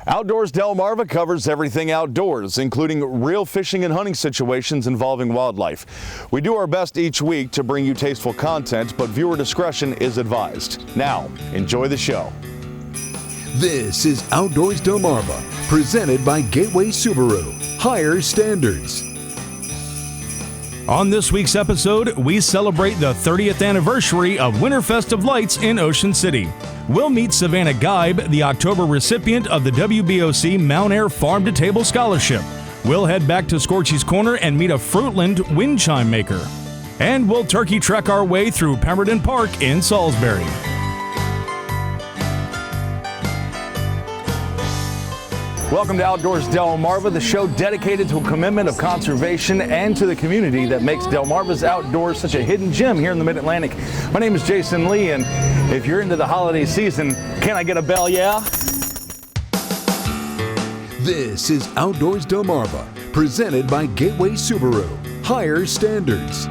Outdoors Delmarva covers everything outdoors, including real fishing and hunting situations involving wildlife. We do our best each week to bring you tasteful content, but viewer discretion is advised. Now, enjoy the show. This is Outdoors Delmarva, presented by Gateway Subaru. Higher standards. On this week's episode, we celebrate the 30th anniversary of Winterfest of Lights in Ocean City. We'll meet Savana Geib, the October recipient of the WBOC Mount Air Farm to Table Scholarship. We'll head back to Scorchy's Corner and meet a Fruitland wind chime maker. And we'll turkey trek our way through Pemberton Park in Salisbury. Welcome to Outdoors Delmarva, the show dedicated to a commitment of conservation and to the community that makes Delmarva's outdoors such a hidden gem here in the Mid-Atlantic. My name is Jason Lee, and if you're into the holiday season, can I get a bell, yeah? This is Outdoors Delmarva, presented by Gateway Subaru. Higher standards.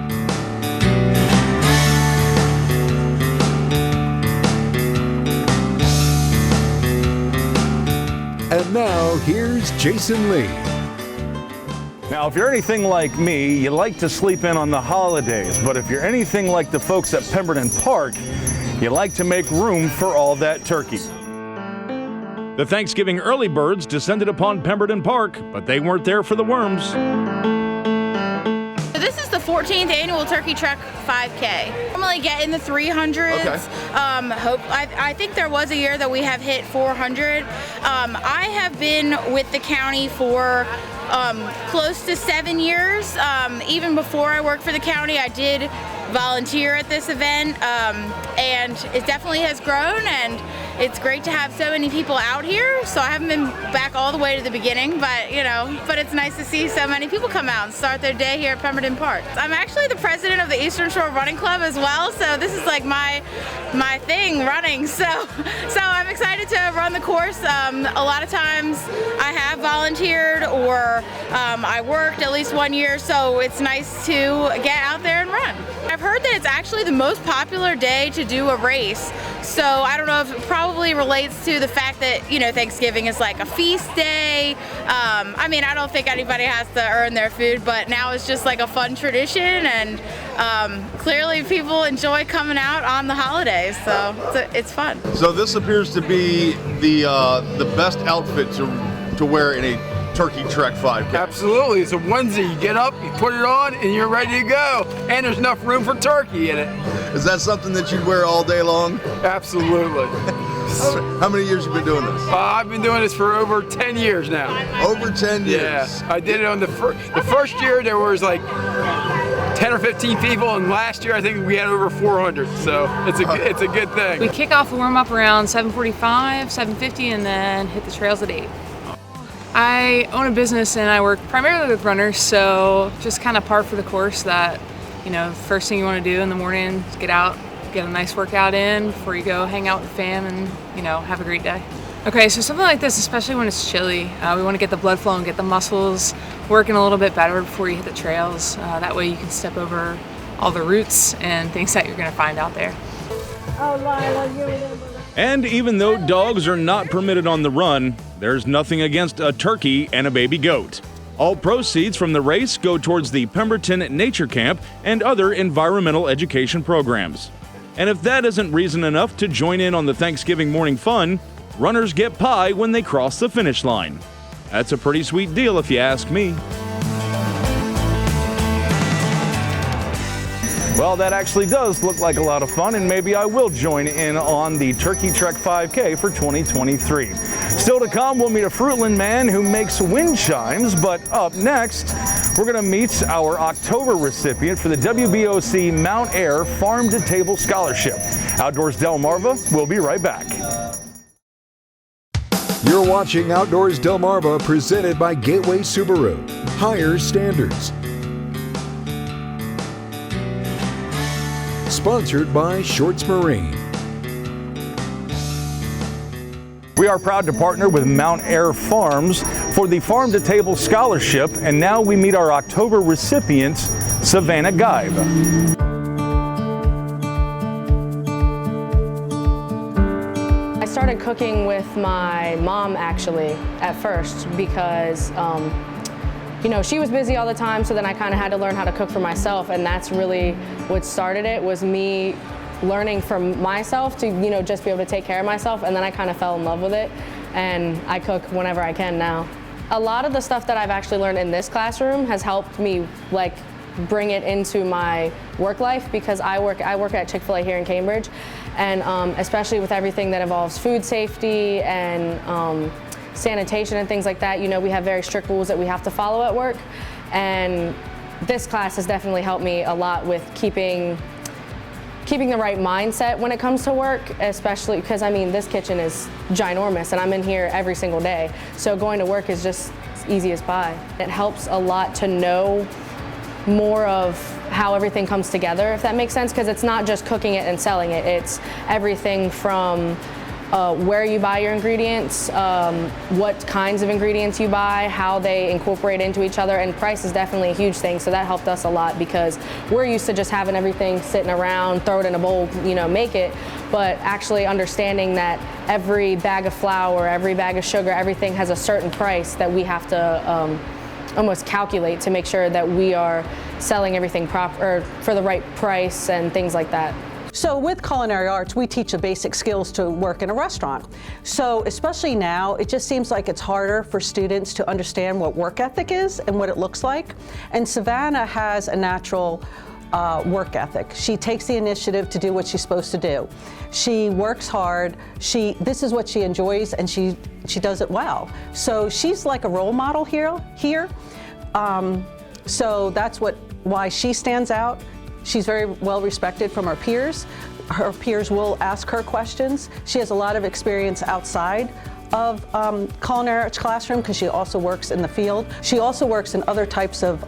And now, here's Jason Lee. Now, if you're anything like me, you like to sleep in on the holidays, but if you're anything like the folks at Pemberton Park, you like to make room for all that turkey. The Thanksgiving early birds descended upon Pemberton Park, but they weren't there for the worms. This is the 14th annual Turkey Trek 5K. Normally get in the 300s. Okay. I think there was a year that we have hit 400. I have been with the county for close to 7 years. Even before I worked for the county, I did volunteer at this event, and it definitely has grown, and it's great to have so many people out here. So I haven't been back all the way to the beginning, but it's nice to see so many people come out and start their day here at Pemberton Park. I'm actually the president of the Eastern Shore Running Club as well, so this is like my thing, running. So I'm excited to run the course. A lot of times I have volunteered or I worked at least 1 year, so it's nice to get out there and run. I've heard that it's actually the most popular day to do a race. So I don't know if it probably relates to the fact that, Thanksgiving is like a feast day. I don't think anybody has to earn their food, but now it's just like a fun tradition, and clearly people enjoy coming out on the holidays, so it's fun. So this appears to be the best outfit to wear in a Turkey Trek 5K. Absolutely, it's a onesie. You get up, you put it on, and you're ready to go. And there's enough room for turkey in it. Is that something that you'd wear all day long? Absolutely. How many years have you been doing this? I've been doing this for over 10 years now. Over 10 years? Yeah, I did it on the first year. There was like 10 or 15 people, and last year I think we had over 400. So it's a good thing. We kick off the warm up around 7:45, 7:50, and then hit the trails at 8. I own a business and I work primarily with runners, so just kind of par for the course that, first thing you want to do in the morning is get out, get a nice workout in before you go hang out with the fam and, have a great day. Okay, so something like this, especially when it's chilly, we want to get the blood flowing, get the muscles working a little bit better before you hit the trails. That way you can step over all the roots and things that you're going to find out there. And even though dogs are not permitted on the run, there's nothing against a turkey and a baby goat. All proceeds from the race go towards the Pemberton Nature Camp and other environmental education programs. And if that isn't reason enough to join in on the Thanksgiving morning fun, runners get pie when they cross the finish line. That's a pretty sweet deal if you ask me. Well, that actually does look like a lot of fun, and maybe I will join in on the Turkey Trek 5K for 2023. Still to come, we'll meet a Fruitland man who makes wind chimes, but up next, we're going to meet our October recipient for the WBOC Mount Air Farm to Table Scholarship. Outdoors Delmarva, we'll be right back. You're watching Outdoors Delmarva, presented by Gateway Subaru. Higher standards. Sponsored by Shorts Marine. We are proud to partner with Mount Air Farms for the Farm to Table Scholarship, and now we meet our October recipient, Savana Geib. I started started cooking with my mom actually at first because you know, she was busy all the time, so then I kind of had to learn how to cook for myself, and that's really what started it, was me learning from myself to, you know, just be able to take care of myself, and then I kind of fell in love with it, and I cook whenever I can now. A lot of the stuff that I've actually learned in this classroom has helped me like bring it into my work life, because I work at Chick-fil-A here in Cambridge, and especially with everything that involves food safety and sanitation and things like that, you know, we have very strict rules that we have to follow at work, and this class has definitely helped me a lot with keeping the right mindset when it comes to work, especially because, I mean, this kitchen is ginormous and I'm in here every single day, so going to work is just as easy as pie. It helps a lot to know more of how everything comes together, if that makes sense, because it's not just cooking it and selling it, it's everything from where you buy your ingredients, what kinds of ingredients you buy, how they incorporate into each other, and price is definitely a huge thing, so that helped us a lot because we're used to just having everything sitting around, throw it in a bowl, you know, make it, but actually understanding that every bag of flour, every bag of sugar, everything has a certain price that we have to almost calculate to make sure that we are selling everything proper for the right price and things like that. So with culinary arts, we teach the basic skills to work in a restaurant. So especially now, it just seems like it's harder for students to understand what work ethic is and what it looks like. And Savana has a natural work ethic. She takes the initiative to do what she's supposed to do. She works hard. This is what she enjoys, and she does it well. So she's like a role model here. So that's why she stands out. She's very well respected from her peers. Her peers will ask her questions. She has a lot of experience outside of culinary arts classroom because she also works in the field. She also works in other types of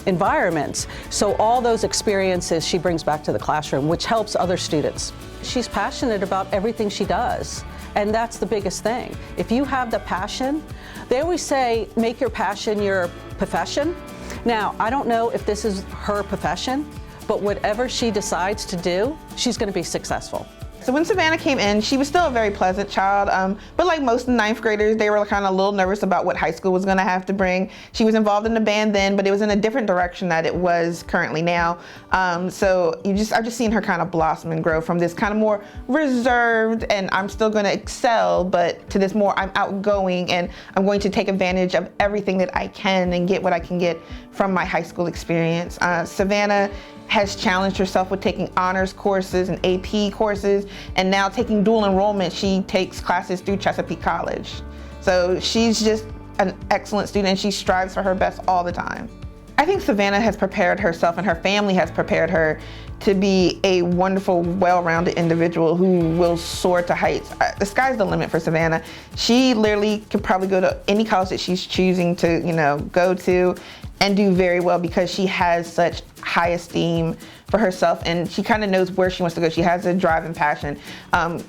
environments. So all those experiences she brings back to the classroom, which helps other students. She's passionate about everything she does, and that's the biggest thing. If you have the passion, they always say, make your passion your profession. Now, I don't know if this is her profession, but whatever she decides to do, she's going to be successful. So when Savana came in, she was still a very pleasant child, but like most ninth graders, they were kind of a little nervous about what high school was going to have to bring. She was involved in the band then, but it was in a different direction that it was currently now. So I've just seen her kind of blossom and grow from this kind of more reserved, and I'm still going to excel, but to this more I'm outgoing and I'm going to take advantage of everything that I can and get what I can get from my high school experience. Savana has challenged herself with taking honors courses and AP courses, and now taking dual enrollment. She takes classes through Chesapeake College. So she's just an excellent student, and she strives for her best all the time. I think Savana has prepared herself, and her family has prepared her to be a wonderful, well-rounded individual who will soar to heights. The sky's the limit for Savana. She literally could probably go to any college that she's choosing to, go to and do very well because she has such high esteem for herself, and she kind of knows where she wants to go. She has a drive and passion.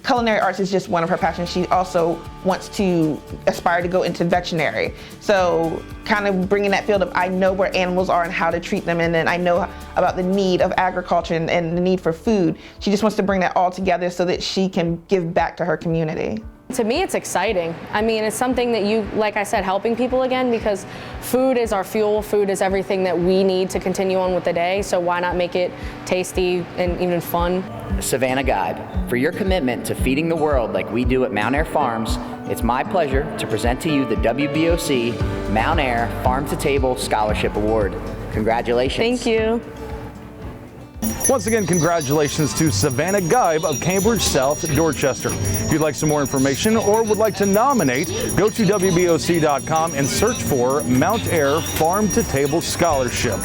Culinary arts is just one of her passions. She also wants to aspire to go into veterinary. So kind of bringing that field of, I know where animals are and how to treat them, and then I know about the need of agriculture and the need for food. She just wants to bring that all together so that she can give back to her community. To me, it's exciting. I mean, it's something that like I said, helping people again, because food is our fuel. Food is everything that we need to continue on with the day. So why not make it tasty and even fun? Savana Geib, for your commitment to feeding the world like we do at Mount Air Farms, it's my pleasure to present to you the WBOC Mount Air Farm to Table Scholarship Award. Congratulations. Thank you. Once again, congratulations to Savana Geib of Cambridge South, Dorchester. If you'd like some more information or would like to nominate, go to WBOC.com and search for Mount Air Farm to Table Scholarship.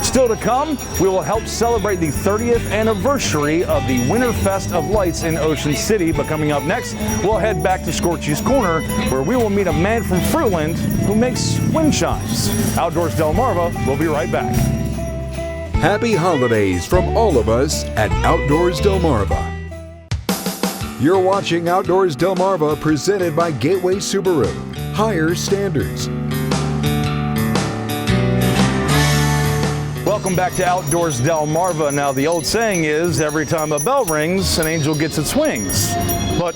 Still to come, we will help celebrate the 30th anniversary of the Winterfest of Lights in Ocean City. But coming up next, we'll head back to Scorchy's Corner, where we will meet a man from Fruitland who makes wind chimes. Outdoors Delmarva, we'll be right back. Happy holidays from all of us at Outdoors Delmarva. You're watching Outdoors Delmarva, presented by Gateway Subaru. Higher standards. Welcome back to Outdoors Delmarva. Now, the old saying is, every time a bell rings, an angel gets its wings. But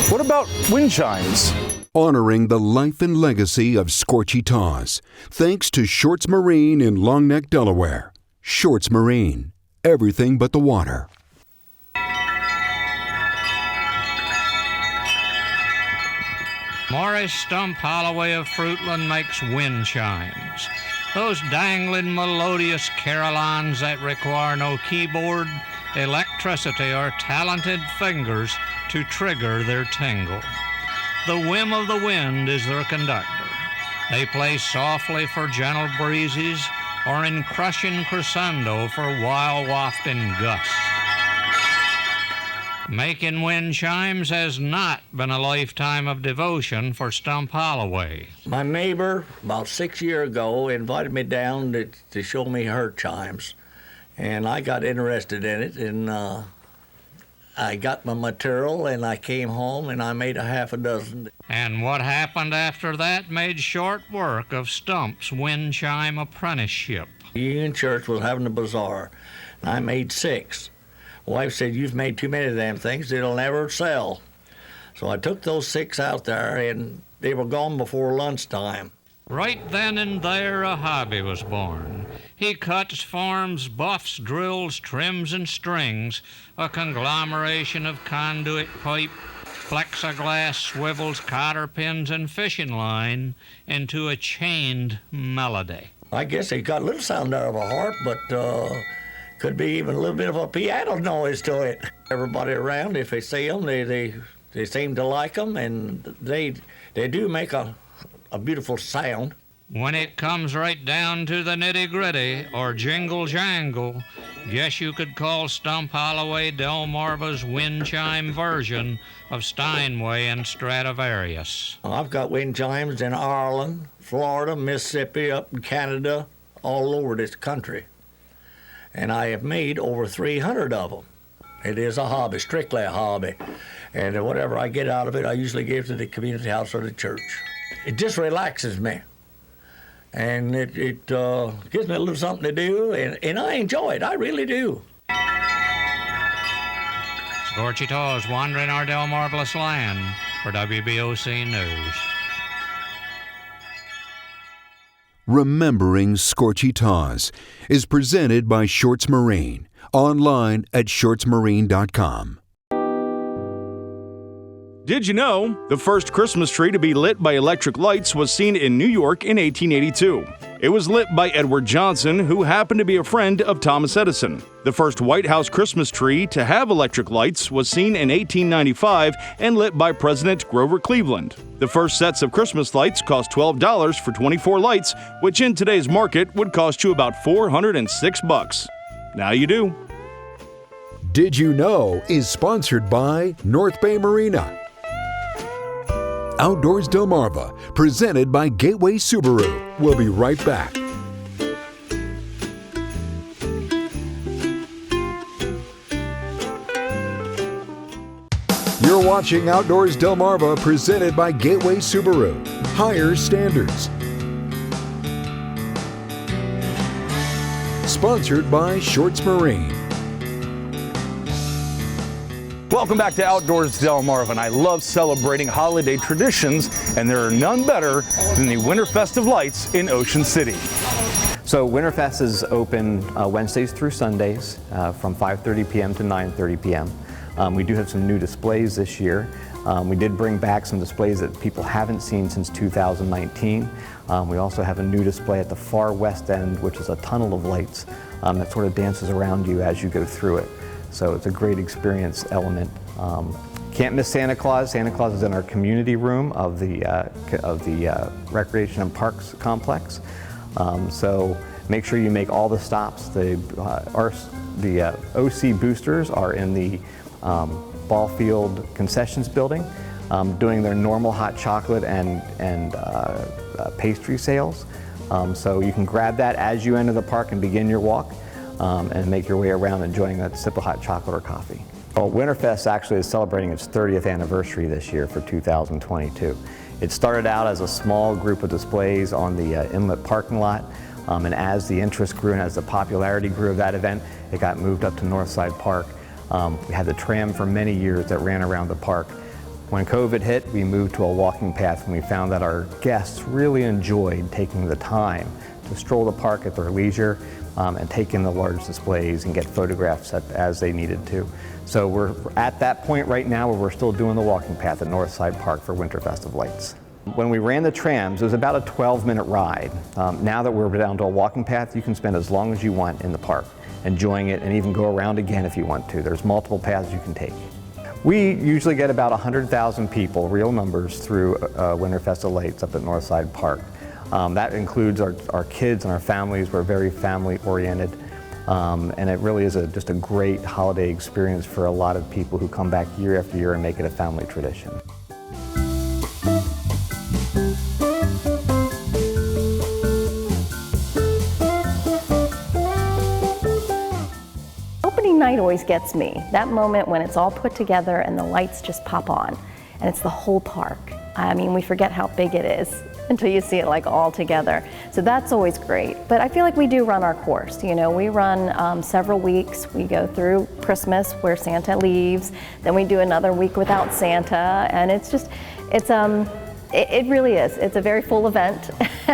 what about wind chimes? Honoring the life and legacy of Scorchy Taws, thanks to Shorts Marine in Long Neck, Delaware. Shorts Marine, everything but the water. Morris Stump Holloway of Fruitland makes wind chimes. Those dangling melodious carillons that require no keyboard, electricity, or talented fingers to trigger their tingle. The whim of the wind is their conductor. They play softly for gentle breezes or in crushing crescendo for wild wafting gusts. Making wind chimes has not been a lifetime of devotion for Stump Holloway. My neighbor, about 6 years ago, invited me down to show me her chimes. And I got interested in it, and I got my material, and I came home, and I made a half a dozen. And what happened after that made short work of Stump's wind chime apprenticeship. Union Church was having a bazaar, and I made 6. Wife said, "You've made too many of them things, it'll never sell." So I took those 6 out there, and they were gone before lunchtime. Right then and there, a hobby was born. He cuts, forms, buffs, drills, trims, and strings, a conglomeration of conduit pipe, plexiglass, swivels, cotter pins, and fishing line into a chained melody. I guess he got a little sound out of a harp, but could be even a little bit of a piano noise to it. Everybody around, if they see them, they seem to like them, and they do make a beautiful sound. When it comes right down to the nitty-gritty, or jingle-jangle, guess you could call Stump Holloway Delmarva's wind chime version of Steinway and Stradivarius. I've got wind chimes in Ireland, Florida, Mississippi, up in Canada, all over this country. And I have made over 300 of them. It is a hobby, strictly a hobby. And whatever I get out of it, I usually give to the community house or the church. It just relaxes me. And it gives me a little something to do, and I enjoy it. I really do. Scorchy Taws wandering our Delmarvelous land for WBOC News. Remembering Scorchy Taws is presented by Shorts Marine, online at shortsmarine.com. Did you know the first Christmas tree to be lit by electric lights was seen in New York in 1882? It was lit by Edward Johnson, who happened to be a friend of Thomas Edison. The first White House Christmas tree to have electric lights was seen in 1895 and lit by President Grover Cleveland. The first sets of Christmas lights cost $12 for 24 lights, which in today's market would cost you about $406. Now you do. Did You Know is sponsored by North Bay Marina. Outdoors Delmarva, presented by Gateway Subaru. We'll be right back. You're watching Outdoors Delmarva, presented by Gateway Subaru. Higher standards. Sponsored by Shorts Marine. Welcome back to Outdoors Delmarva, and I love celebrating holiday traditions, and there are none better than the Winterfest of Lights in Ocean City. So Winterfest is open Wednesdays through Sundays from 5:30 p.m. to 9:30 p.m. We do have some new displays this year. We did bring back some displays that people haven't seen since 2019. We also have a new display at the far west end, which is a tunnel of lights that sort of dances around you as you go through it. So it's a great experience element. Can't miss Santa Claus. Santa Claus is in our community room of the Recreation and Parks Complex. So make sure you make all the stops. The OC boosters are in the ball field concessions building, doing their normal hot chocolate and pastry sales. So you can grab that as you enter the park and begin your walk. And make your way around enjoying a sip of hot chocolate or coffee. Well, Winterfest actually is celebrating its 30th anniversary this year for 2022. It started out as a small group of displays on the inlet parking lot, and as the interest grew and as the popularity grew of that event, it got moved up to Northside Park. We had the tram for many years that ran around the park. When COVID hit, we moved to a walking path, and we found that our guests really enjoyed taking the time to stroll the park at their leisure and take in the large displays and get photographs as they needed to. So we're at that point right now where we're still doing the walking path at Northside Park for Winterfest of Lights. When we ran the trams, it was about a 12-minute ride. Now that we're down to a walking path, you can spend as long as you want in the park, enjoying it, and even go around again if you want to. There's multiple paths you can take. We usually get about 100,000 people, real numbers, through Winterfest of Lights up at Northside Park. That includes our kids and our families. We're very family-oriented, and it really is just a great holiday experience for a lot of people who come back year after year and make it a family tradition. Opening night always gets me. That moment when it's all put together and the lights just pop on, and it's the whole park. I mean, we forget how big it is until you see it like all together. So that's always great. But I feel like we do run our course. You know, we run several weeks. We go through Christmas where Santa leaves, then we do another week without Santa, and it really is. It's a very full event.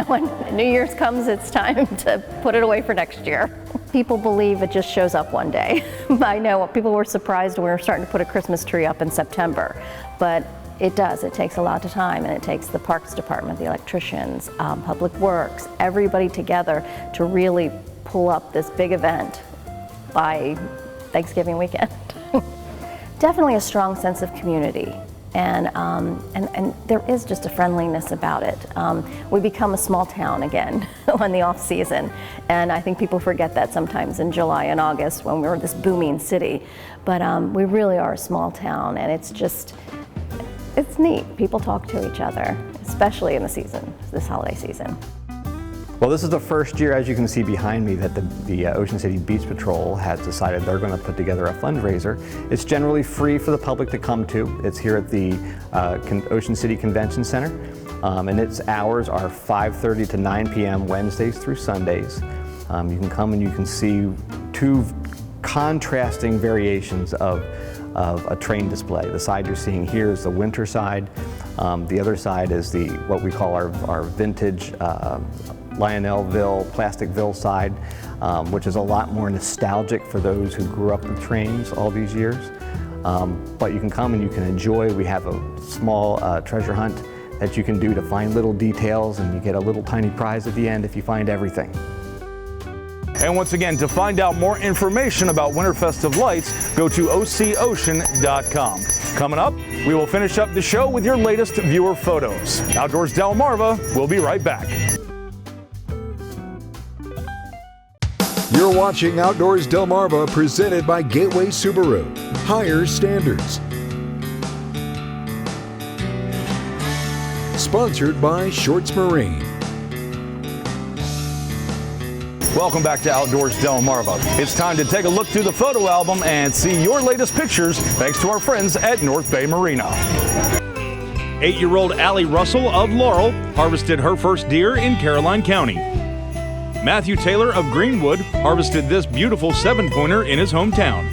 When New Year's comes, it's time to put it away for next year. People believe it just shows up one day. I know people were surprised when we were starting to put a Christmas tree up in September, but it does. It takes a lot of time, and it takes the Parks Department, the electricians, Public Works, everybody together to really pull up this big event by Thanksgiving weekend. Definitely a strong sense of community. And there is just a friendliness about it. We become a small town again in the off season, and I think people forget that sometimes in July and August when we're this booming city. But we really are a small town, and it's neat. People talk to each other, especially in this holiday season. Well, this is the first year, as you can see behind me, that the Ocean City Beach Patrol has decided they're going to put together a fundraiser. It's generally free for the public to come to. It's here at the Ocean City Convention Center, and its hours are 5:30 to 9 p.m. Wednesdays through Sundays. You can come and you can see two contrasting variations of a train display. The side you're seeing here is the winter side. The other side is what we call our vintage Lionelville, Plasticville side, which is a lot more nostalgic for those who grew up with trains all these years. But you can come and you can enjoy. We have a small treasure hunt that you can do to find little details, and you get a little tiny prize at the end if you find everything. And once again, to find out more information about Winterfest of Lights, go to ococean.com. Coming up, we will finish up the show with your latest viewer photos. Outdoors Delmarva, we'll be right back. You're watching Outdoors Delmarva, presented by Gateway Subaru. Higher standards. Sponsored by Shorts Marine. Welcome back to Outdoors Delmarva. It's time to take a look through the photo album and see your latest pictures thanks to our friends at North Bay Marina. 8-year-old Allie Russell of Laurel harvested her first deer in Caroline County. Matthew Taylor of Greenwood harvested this beautiful 7-pointer in his hometown.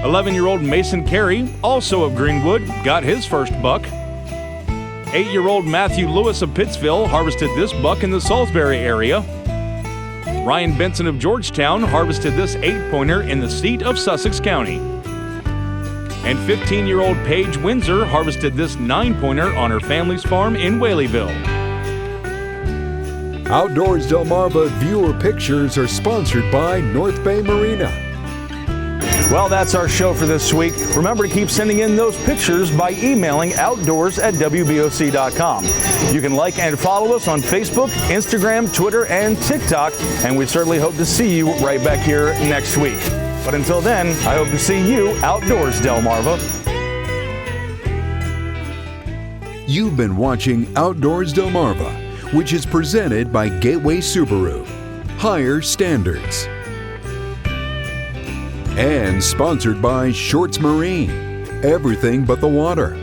11-year-old Mason Carey, also of Greenwood, got his first buck. 8-year-old Matthew Lewis of Pittsville harvested this buck in the Salisbury area. Ryan Benson of Georgetown harvested this 8-pointer in the seat of Sussex County. And 15-year-old Paige Windsor harvested this 9-pointer on her family's farm in Whaleyville. Outdoors Delmarva viewer pictures are sponsored by North Bay Marina. Well, that's our show for this week. Remember to keep sending in those pictures by emailing outdoors@wboc.com. You can like and follow us on Facebook, Instagram, Twitter, and TikTok, and we certainly hope to see you right back here next week. But until then, I hope to see you outdoors, Delmarva. You've been watching Outdoors Delmarva, which is presented by Gateway Subaru. Higher standards. And sponsored by Shorts Marine. Everything but the water.